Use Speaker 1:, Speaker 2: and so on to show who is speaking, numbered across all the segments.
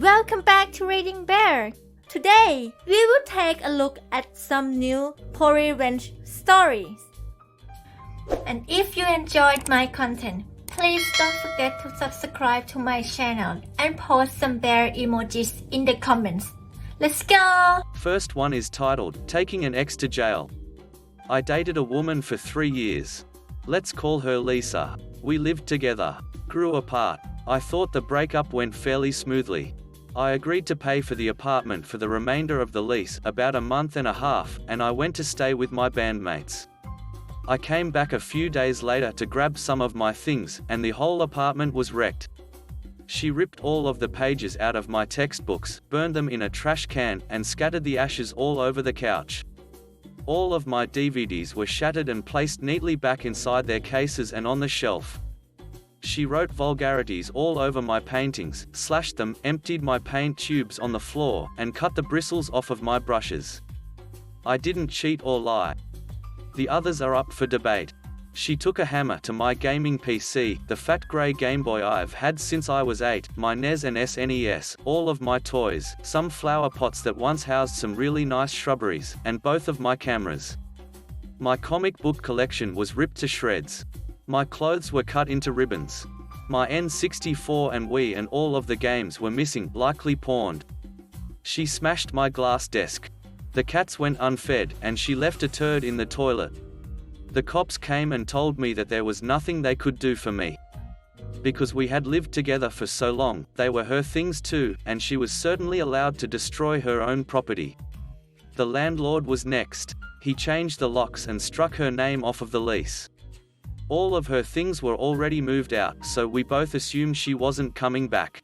Speaker 1: Welcome back to Reading Bear. Today, we will take a look at some new revenge stories. And if you enjoyed my content, please don't forget to subscribe to my channel and post some bear emojis in the comments. Let's go!
Speaker 2: First one is titled, Taking an Ex to Jail. I dated a woman for 3 years. Let's call her Lisa. We lived together, grew apart. I thought the breakup went fairly smoothly. I agreed to pay for the apartment for the remainder of the lease, about a month and a half, and I went to stay with my bandmates. I came back a few days later to grab some of my things, and the whole apartment was wrecked. She ripped all of the pages out of my textbooks, burned them in a trash can, and scattered the ashes all over the couch. All of my DVDs were shattered and placed neatly back inside their cases and on the shelf. She wrote vulgarities all over my paintings, slashed them, emptied my paint tubes on the floor, and cut the bristles off of my brushes. I didn't cheat or lie. The others are up for debate. She took a hammer to my gaming PC, the fat grey Game Boy I've had since I was 8, my NES and SNES, all of my toys, some flower pots that once housed some really nice shrubberies, and both of my cameras. My comic book collection was ripped to shreds. My clothes were cut into ribbons. My N64 and Wii and all of the games were missing, likely pawned. She smashed my glass desk. The cats went unfed, and she left a turd in the toilet. The cops came and told me that there was nothing they could do for me. Because we had lived together for so long, they were her things too, and she was certainly allowed to destroy her own property. The landlord was next. He changed the locks and struck her name off of the lease. All of her things were already moved out, so we both assumed she wasn't coming back.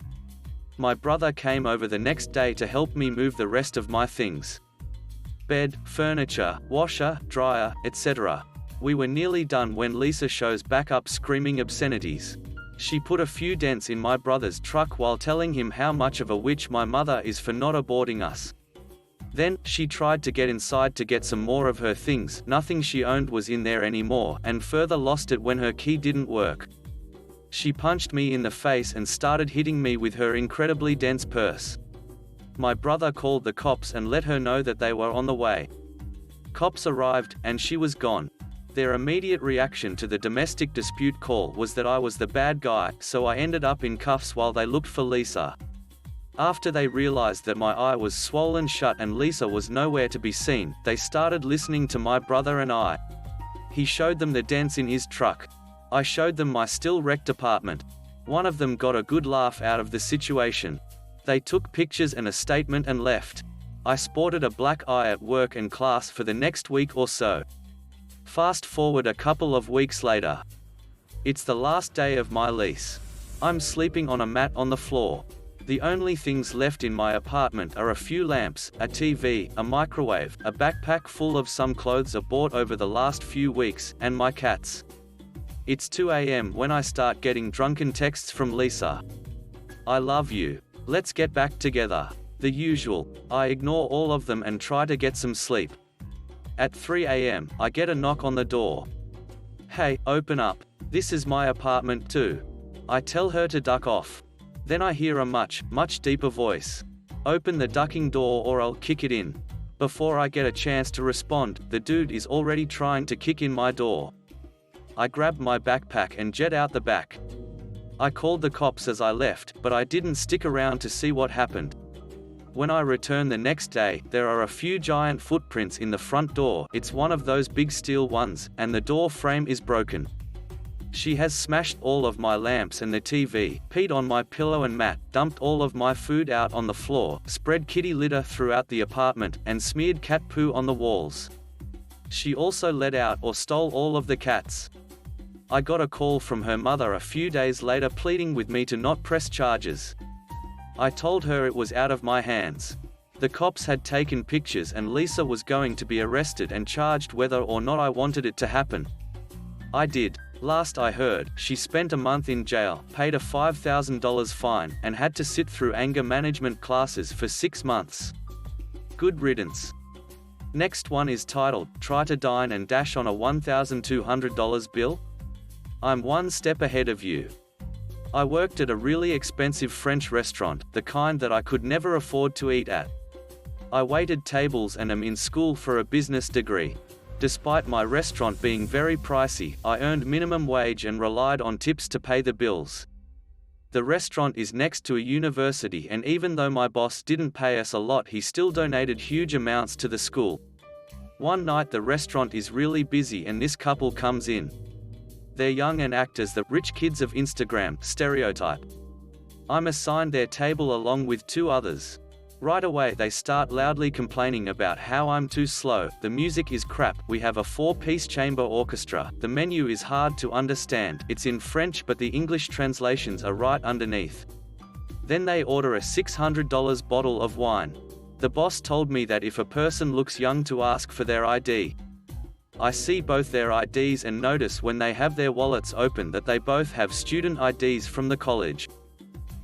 Speaker 2: My brother came over the next day to help me move the rest of my things. Bed, furniture, washer, dryer, etc. We were nearly done when Lisa shows back up screaming obscenities. She put a few dents in my brother's truck while telling him how much of a witch my mother is for not aborting us. Then, she tried to get inside to get some more of her things. Nothing she owned was in there anymore, and further lost it when her key didn't work. She punched me in the face and started hitting me with her incredibly dense purse. My brother called the cops and let her know that they were on the way. Cops arrived, and she was gone. Their immediate reaction to the domestic dispute call was that I was the bad guy, so I ended up in cuffs while they looked for Lisa. After they realized that my eye was swollen shut and Lisa was nowhere to be seen, they started listening to my brother and I. He showed them the dents in his truck. I showed them my still wrecked apartment. One of them got a good laugh out of the situation. They took pictures and a statement and left. I sported a black eye at work and class for the next week or so. Fast forward a couple of weeks later. It's the last day of my lease. I'm sleeping on a mat on the floor. The only things left in my apartment are a few lamps, a TV, a microwave, a backpack full of some clothes I bought over the last few weeks, and my cats. It's 2 a.m. when I start getting drunken texts from Lisa. I love you. Let's get back together. The usual. I ignore all of them and try to get some sleep. At 3 a.m., I get a knock on the door. Hey, open up. This is my apartment too. I tell her to duck off. Then I hear a much deeper voice. Open the ducking door or I'll kick it in. Before I get a chance to respond, the dude is already trying to kick in my door. I grab my backpack and jet out the back. I called the cops as I left, but I didn't stick around to see what happened. When I return the next day, there are a few giant footprints in the front door. It's one of those big steel ones, and the door frame is broken. She has smashed all of my lamps and the TV, peed on my pillow and mat, dumped all of my food out on the floor, spread kitty litter throughout the apartment, and smeared cat poo on the walls. She also let out or stole all of the cats. I got a call from her mother a few days later pleading with me to not press charges. I told her it was out of my hands. The cops had taken pictures and Lisa was going to be arrested and charged whether or not I wanted it to happen. I did. Last I heard, she spent a month in jail, paid a $5,000 fine, and had to sit through anger management classes for 6 months. Good riddance. Next one is titled, Try to Dine and Dash on a $1,200 bill? I'm one step ahead of you. I worked at a really expensive French restaurant, the kind that I could never afford to eat at. I waited tables and am in school for a business degree. Despite my restaurant being very pricey, I earned minimum wage and relied on tips to pay the bills. The restaurant is next to a university, and even though my boss didn't pay us a lot, he still donated huge amounts to the school. One night the restaurant is really busy and this couple comes in. They're young and act as the rich kids of Instagram stereotype. I'm assigned their table along with 2 others. Right away they start loudly complaining about how I'm too slow, the music is crap, we have a 4-piece chamber orchestra, the menu is hard to understand, it's in French but the English translations are right underneath. Then they order a $600 bottle of wine. The boss told me that if a person looks young to ask for their ID. I see both their IDs and notice when they have their wallets open that they both have student IDs from the college.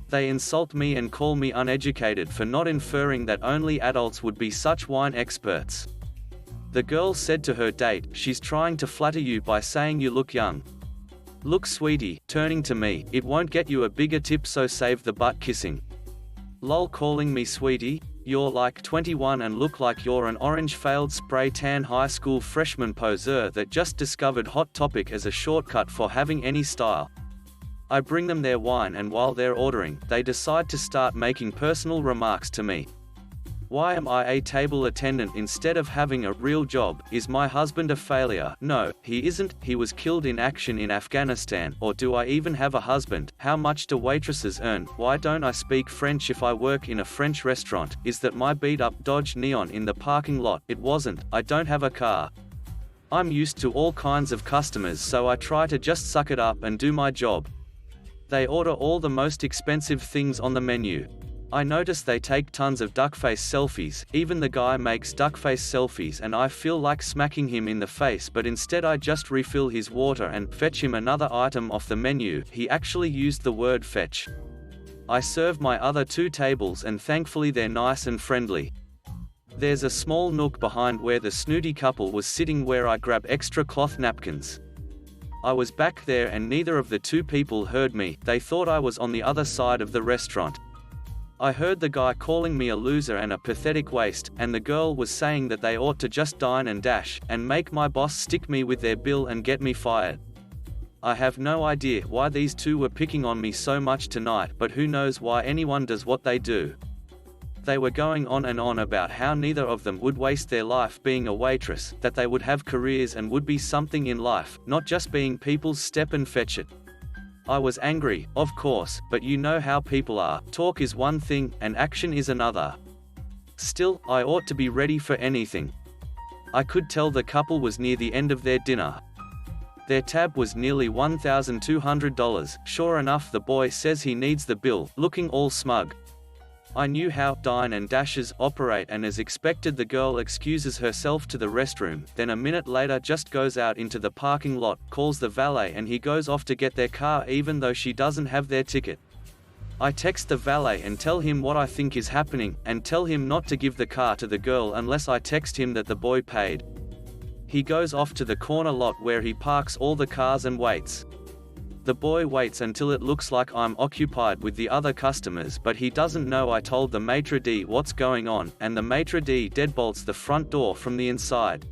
Speaker 2: They insult me and call me uneducated for not inferring that only adults would be such wine experts. The girl said to her date, she's trying to flatter you by saying you look young. Look sweetie, turning to me, it won't get you a bigger tip, so save the butt kissing. Lol, calling me sweetie? You're like 21 and look like you're an orange failed spray tan high school freshman poser that just discovered Hot Topic as a shortcut for having any style. I bring them their wine and while they're ordering, they decide to start making personal remarks to me. Why am I a table attendant instead of having a real job? Is my husband a failure? No, he isn't, he was killed in action in Afghanistan. Or do I even have a husband? How much do waitresses earn? Why don't I speak French if I work in a French restaurant? Is that my beat up Dodge Neon in the parking lot? It wasn't, I don't have a car. I'm used to all kinds of customers, so I try to just suck it up and do my job. They order all the most expensive things on the menu. I notice they take tons of duckface selfies, even the guy makes duckface selfies and I feel like smacking him in the face, but instead I just refill his water and fetch him another item off the menu. He actually used the word fetch. I serve my other 2 tables and thankfully they're nice and friendly. There's a small nook behind where the snooty couple was sitting where I grab extra cloth napkins. I was back there and neither of the 2 people heard me, they thought I was on the other side of the restaurant. I heard the guy calling me a loser and a pathetic waste, and the girl was saying that they ought to just dine and dash, and make my boss stick me with their bill and get me fired. I have no idea why these 2 were picking on me so much tonight, but who knows why anyone does what they do. They were going on and on about how neither of them would waste their life being a waitress, that they would have careers and would be something in life, not just being people's step and fetch it. I was angry, of course, but you know how people are, talk is one thing, and action is another. Still, I ought to be ready for anything. I could tell the couple was near the end of their dinner. Their tab was nearly $1,200, sure enough the boy says he needs the bill, looking all smug. I knew how dine and dashes operate and as expected the girl excuses herself to the restroom, then a minute later just goes out into the parking lot, calls the valet and he goes off to get their car even though she doesn't have their ticket. I text the valet and tell him what I think is happening, and tell him not to give the car to the girl unless I text him that the boy paid. He goes off to the corner lot where he parks all the cars and waits. The boy waits until it looks like I'm occupied with the other customers, but he doesn't know I told the maitre d' what's going on, and the maitre d' deadbolts the front door from the inside.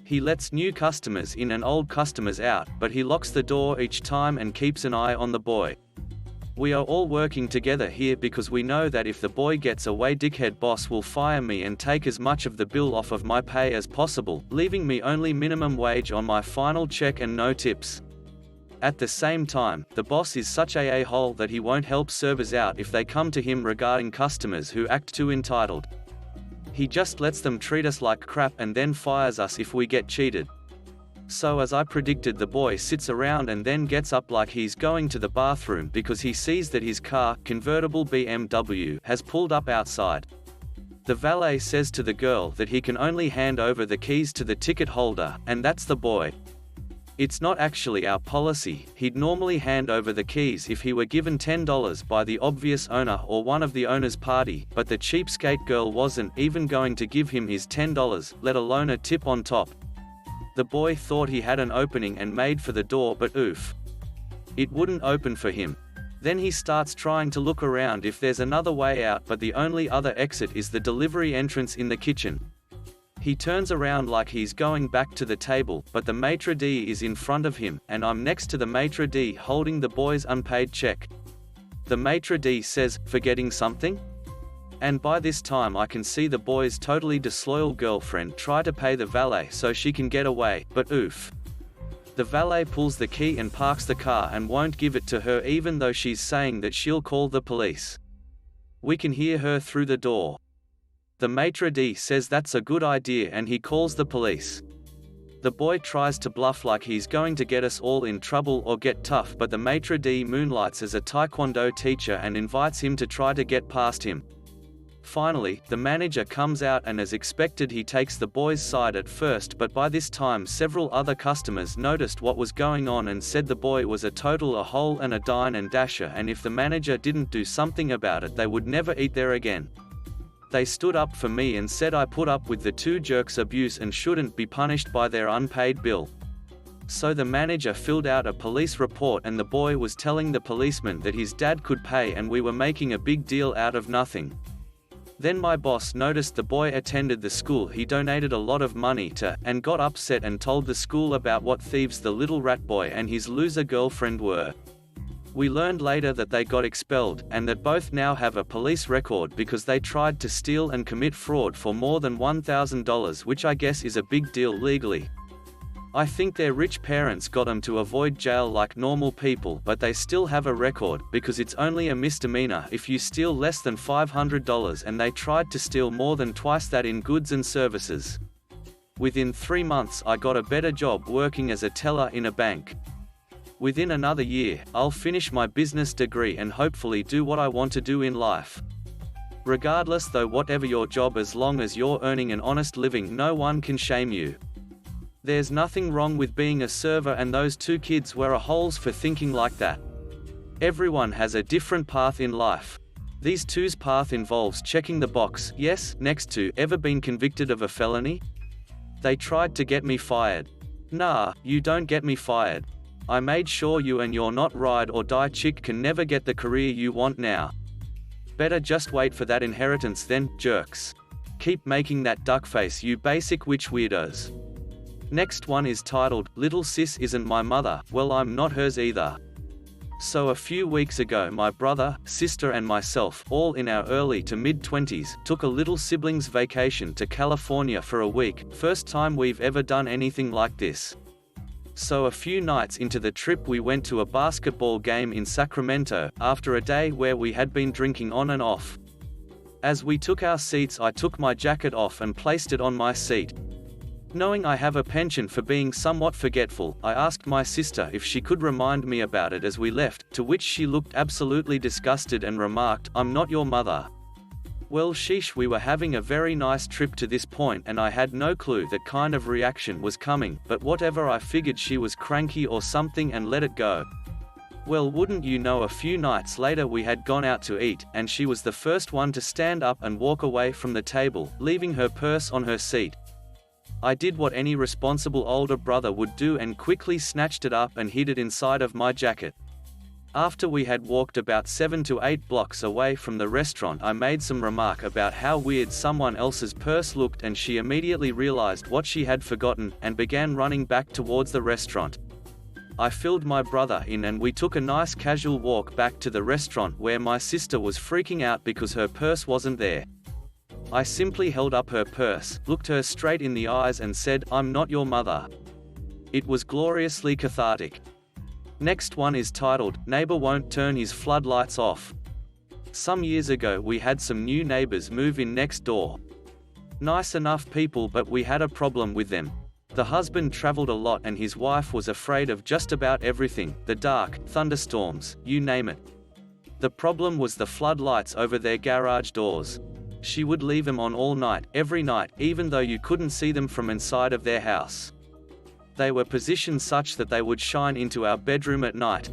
Speaker 2: He lets new customers in and old customers out, but he locks the door each time and keeps an eye on the boy. We are all working together here because we know that if the boy gets away, dickhead boss will fire me and take as much of the bill off of my pay as possible, leaving me only minimum wage on my final check and no tips. At the same time, the boss is such a a-hole that he won't help servers out if they come to him regarding customers who act too entitled. He just lets them treat us like crap and then fires us if we get cheated. So as I predicted, the boy sits around and then gets up like he's going to the bathroom because he sees that his car, convertible BMW, has pulled up outside. The valet says to the girl that he can only hand over the keys to the ticket holder, and that's the boy. It's not actually our policy, he'd normally hand over the keys if he were given $10 by the obvious owner or one of the owner's party, but the cheapskate girl wasn't even going to give him his $10, let alone a tip on top. The boy thought he had an opening and made for the door, but oof. It wouldn't open for him. Then he starts trying to look around if there's another way out, but the only other exit is the delivery entrance in the kitchen. He turns around like he's going back to the table, but the maitre d' is in front of him, and I'm next to the maitre d' holding the boy's unpaid check. The maitre d' says, "Forgetting something?" And by this time I can see the boy's totally disloyal girlfriend try to pay the valet so she can get away, but oof. The valet pulls the key and parks the car and won't give it to her even though she's saying that she'll call the police. We can hear her through the door. The maitre d' says that's a good idea and he calls the police. The boy tries to bluff like he's going to get us all in trouble or get tough, but the maitre d' moonlights as a taekwondo teacher and invites him to try to get past him. Finally, the manager comes out and as expected he takes the boy's side at first, but by this time several other customers noticed what was going on and said the boy was a total a-hole and a dine and dasher, and if the manager didn't do something about it they would never eat there again. They stood up for me and said I put up with the two jerks' abuse and shouldn't be punished by their unpaid bill. So the manager filled out a police report and the boy was telling the policeman that his dad could pay and we were making a big deal out of nothing. Then my boss noticed the boy attended the school he donated a lot of money to, and got upset and told the school about what thieves the little rat boy and his loser girlfriend were. We learned later that they got expelled, and that both now have a police record because they tried to steal and commit fraud for more than $1,000, which I guess is a big deal legally. I think their rich parents got them to avoid jail like normal people, but they still have a record, because it's only a misdemeanor if you steal less than $500, and they tried to steal more than twice that in goods and services. Within 3 months I got a better job working as a teller in a bank. Within another year, I'll finish my business degree and hopefully do what I want to do in life. Regardless though, whatever your job, as long as you're earning an honest living, no one can shame you. There's nothing wrong with being a server, and those two kids were a-holes for thinking like that. Everyone has a different path in life. These two's path involves checking the box, yes, next to, ever been convicted of a felony? They tried to get me fired. Nah, you don't get me fired. I made sure you and your not ride or die chick can never get the career you want now. Better just wait for that inheritance then, jerks. Keep making that duck face, you basic witch weirdos. Next one is titled, "Little Sis Isn't My Mother, Well I'm Not Hers Either." So a few weeks ago my brother, sister and myself, all in our early to mid-20s, took a little siblings vacation to California for a week, first time we've ever done anything like this. So a few nights into the trip we went to a basketball game in Sacramento, after a day where we had been drinking on and off. As we took our seats I took my jacket off and placed it on my seat. Knowing I have a penchant for being somewhat forgetful, I asked my sister if she could remind me about it as we left, to which she looked absolutely disgusted and remarked, "I'm not your mother." Well sheesh, we were having a very nice trip to this point and I had no clue that kind of reaction was coming, but whatever, I figured she was cranky or something and let it go. Well, wouldn't you know, a few nights later we had gone out to eat, and she was the first one to stand up and walk away from the table, leaving her purse on her seat. I did what any responsible older brother would do and quickly snatched it up and hid it inside of my jacket. After we had walked about 7 to 8 blocks away from the restaurant, I made some remark about how weird someone else's purse looked, and she immediately realized what she had forgotten, and began running back towards the restaurant. I filled my brother in and we took a nice casual walk back to the restaurant, where my sister was freaking out because her purse wasn't there. I simply held up her purse, looked her straight in the eyes and said, "I'm not your mother." It was gloriously cathartic. Next one is titled, "Neighbor Won't Turn His Floodlights Off." Some years ago we had some new neighbors move in next door. Nice enough people, but we had a problem with them. The husband traveled a lot and his wife was afraid of just about everything, the dark, thunderstorms, you name it. The problem was the floodlights over their garage doors. She would leave them on all night, every night, even though you couldn't see them from inside of their house. They were positioned such that they would shine into our bedroom at night.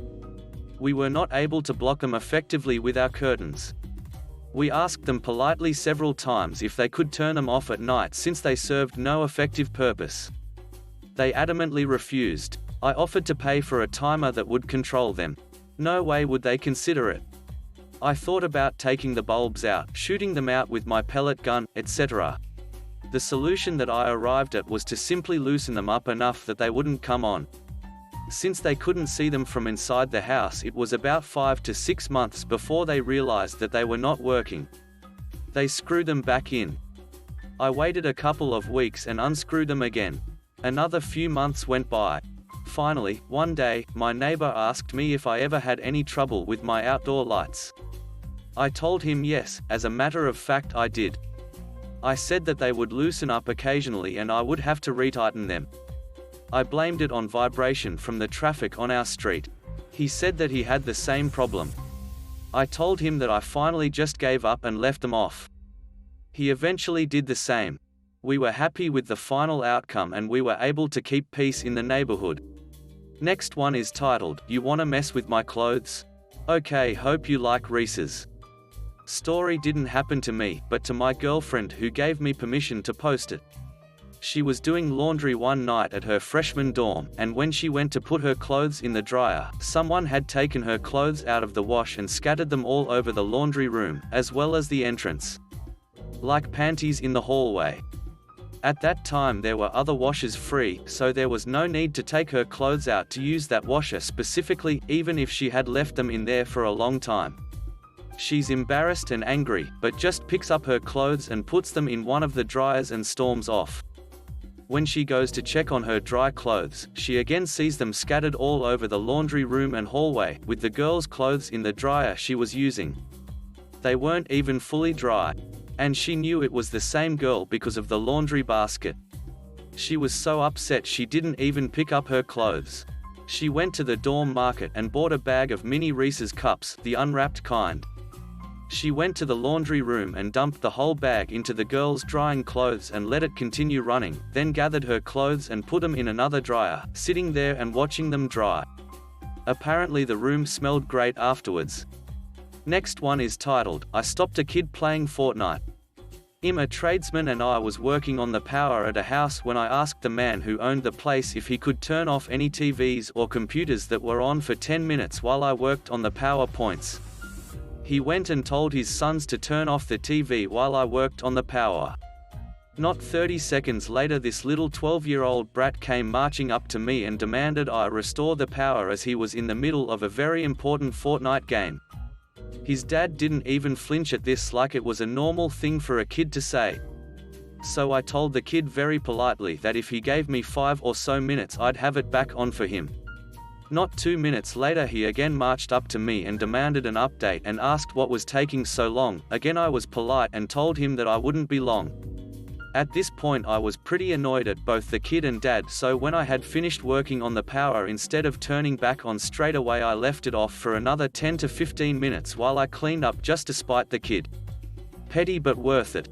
Speaker 2: We were not able to block them effectively with our curtains. We asked them politely several times if they could turn them off at night since they served no effective purpose. They adamantly refused. I offered to pay for a timer that would control them. No way would they consider it. I thought about taking the bulbs out, shooting them out with my pellet gun, etc. The solution that I arrived at was to simply loosen them up enough that they wouldn't come on. Since they couldn't see them from inside the house, it was about 5 to 6 months before they realized that they were not working. They screwed them back in. I waited a couple of weeks and unscrewed them again. Another few months went by. Finally, one day, my neighbor asked me if I ever had any trouble with my outdoor lights. I told him yes, as a matter of fact I did. I said that they would loosen up occasionally and I would have to retighten them. I blamed it on vibration from the traffic on our street. He said that he had the same problem. I told him that I finally just gave up and left them off. He eventually did the same. We were happy with the final outcome and we were able to keep peace in the neighborhood. Next one is titled, "You Wanna Mess With My Clothes?" Okay, hope you like Reese's. Story didn't happen to me, but to my girlfriend who gave me permission to post it. She was doing laundry one night at her freshman dorm, and when she went to put her clothes in the dryer, someone had taken her clothes out of the wash and scattered them all over the laundry room, as well as the entrance. Like panties in the hallway. At that time there were other washers free, so there was no need to take her clothes out to use that washer specifically, even if she had left them in there for a long time. She's embarrassed and angry, but just picks up her clothes and puts them in one of the dryers and storms off. When she goes to check on her dry clothes, she again sees them scattered all over the laundry room and hallway, with the girl's clothes in the dryer she was using. They weren't even fully dry. And she knew it was the same girl because of the laundry basket. She was so upset she didn't even pick up her clothes. She went to the dorm market and bought a bag of mini Reese's cups, the unwrapped kind. She went to the laundry room and dumped the whole bag into the girl's drying clothes and let it continue running, then gathered her clothes and put them in another dryer, sitting there and watching them dry. Apparently the room smelled great afterwards. Next one is titled, "I Stopped a Kid Playing Fortnite." I'm a tradesman and I was working on the power at a house when I asked the man who owned the place if he could turn off any TVs or computers that were on for 10 minutes while I worked on the power points. He went and told his sons to turn off the TV while I worked on the power. Not 30 seconds later this little 12-year-old brat came marching up to me and demanded I restore the power as he was in the middle of a very important Fortnite game. His dad didn't even flinch at this like it was a normal thing for a kid to say. So I told the kid very politely that if he gave me 5 or so minutes I'd have it back on for him. Not 2 minutes later he again marched up to me and demanded an update and asked what was taking so long. Again I was polite and told him that I wouldn't be long. At this point I was pretty annoyed at both the kid and dad, so when I had finished working on the power, instead of turning back on straight away I left it off for another 10 to 15 minutes while I cleaned up just to spite the kid. Petty but worth it.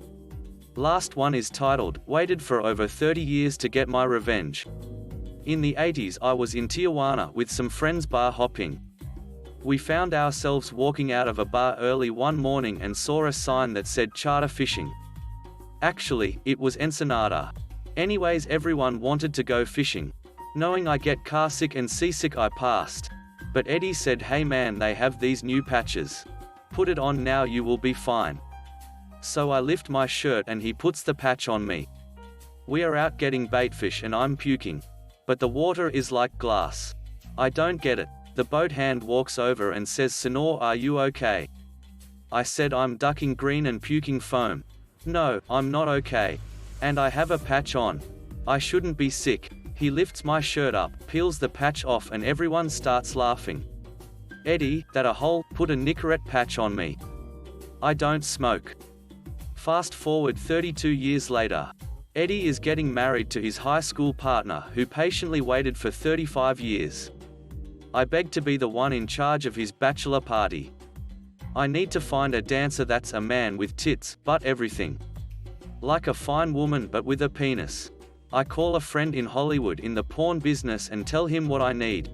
Speaker 2: Last one is titled, "Waited for over 30 years to get my revenge." In the 80s I was in Tijuana with some friends bar hopping. We found ourselves walking out of a bar early one morning and saw a sign that said charter fishing. Actually, it was Ensenada. Anyways, everyone wanted to go fishing. Knowing I get car sick and seasick I passed. But Eddie said, "Hey man, they have these new patches. Put it on now, you will be fine." So I lift my shirt and he puts the patch on me. We are out getting baitfish and I'm puking. But the water is like glass. I don't get it. The boat hand walks over and says, "Senor, are you okay?" I said, "I'm ducking green and puking foam." "No, I'm not okay. And I have a patch on. I shouldn't be sick." He lifts my shirt up, peels the patch off and everyone starts laughing. "Eddie, that a hole, put a Nicorette patch on me. I don't smoke." Fast forward 32 years later. Eddie is getting married to his high school partner who patiently waited for 35 years. I beg to be the one in charge of his bachelor party. I need to find a dancer that's a man with tits, but everything. Like a fine woman but with a penis. I call a friend in Hollywood in the porn business and tell him what I need.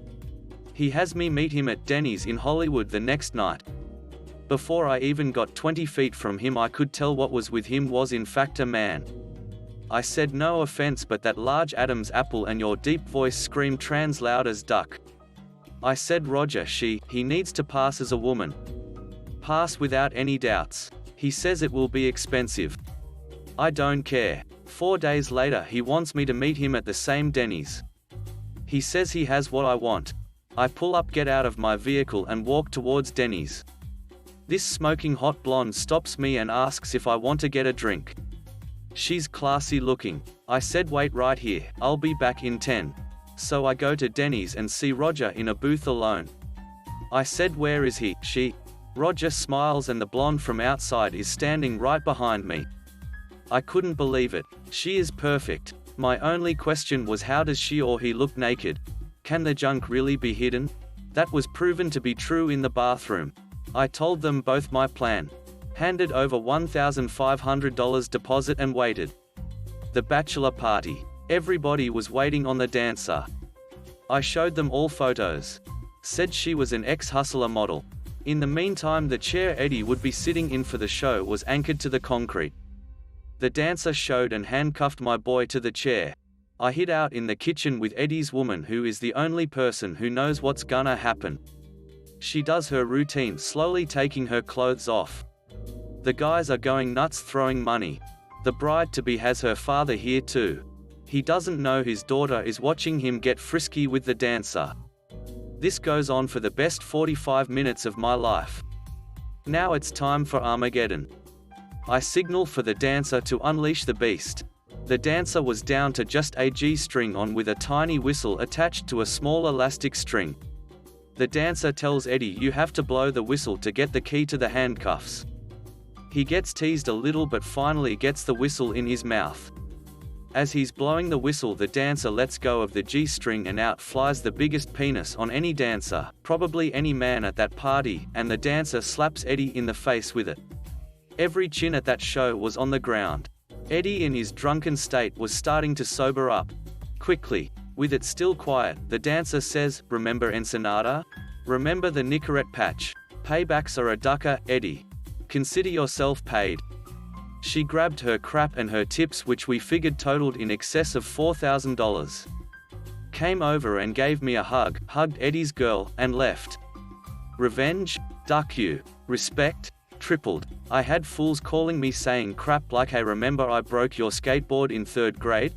Speaker 2: He has me meet him at Denny's in Hollywood the next night. Before I even got 20 feet from him I could tell what was with him was in fact a man. I said, "No offense, but that large Adam's apple and your deep voice scream trans loud as duck." I said Roger, he needs to pass as a woman. Pass without any doubts. He says it will be expensive. I don't care. 4 days later he wants me to meet him at the same Denny's. He says he has what I want. I pull up, get out of my vehicle and walk towards Denny's. This smoking hot blonde stops me and asks if I want to get a drink. She's classy looking. I said wait right here, I'll be back in 10. So I go to Denny's and see Roger in a booth alone. I said where is he? Roger smiles and the blonde from outside is standing right behind me. I couldn't believe it. She is perfect. My only question was how does she or he look naked? Can the junk really be hidden? That was proven to be true in the bathroom. I told them both my plan. Handed over $1,500 deposit and waited. The bachelor party. Everybody was waiting on the dancer. I showed them all photos. Said she was an ex-hustler model. In the meantime, the chair Eddie would be sitting in for the show was anchored to the concrete. The dancer showed and handcuffed my boy to the chair. I hid out in the kitchen with Eddie's woman, who is the only person who knows what's gonna happen. She does her routine, slowly taking her clothes off. The guys are going nuts, throwing money. The bride-to-be has her father here too. He doesn't know his daughter is watching him get frisky with the dancer. This goes on for the best 45 minutes of my life. Now it's time for Armageddon. I signal for the dancer to unleash the beast. The dancer was down to just a G-string on with a tiny whistle attached to a small elastic string. The dancer tells Eddie you have to blow the whistle to get the key to the handcuffs. He gets teased a little but finally gets the whistle in his mouth. As he's blowing the whistle, the dancer lets go of the G-string and out flies the biggest penis on any dancer, probably any man at that party, and the dancer slaps Eddie in the face with it. Every chin at that show was on the ground. Eddie in his drunken state was starting to sober up. Quickly, with it still quiet, the dancer says, "Remember Ensenada? Remember the Nicorette patch? Paybacks are a ducker, Eddie. Consider yourself paid." She grabbed her crap and her tips, which we figured totaled in excess of $4,000. Came over and gave me a hug, hugged Eddie's girl, and left. Revenge? Duck you. Respect? Tripled. I had fools calling me saying crap like, "Hey, remember I broke your skateboard in 3rd grade?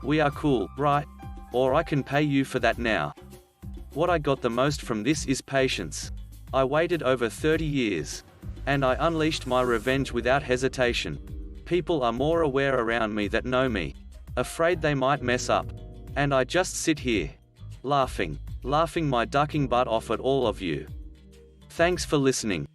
Speaker 2: We are cool, right? Or I can pay you for that now." What I got the most from this is patience. I waited over 30 years. And I unleashed my revenge without hesitation. People are more aware around me that know me. Afraid they might mess up. And I just sit here. Laughing my ducking butt off at all of you. Thanks for listening.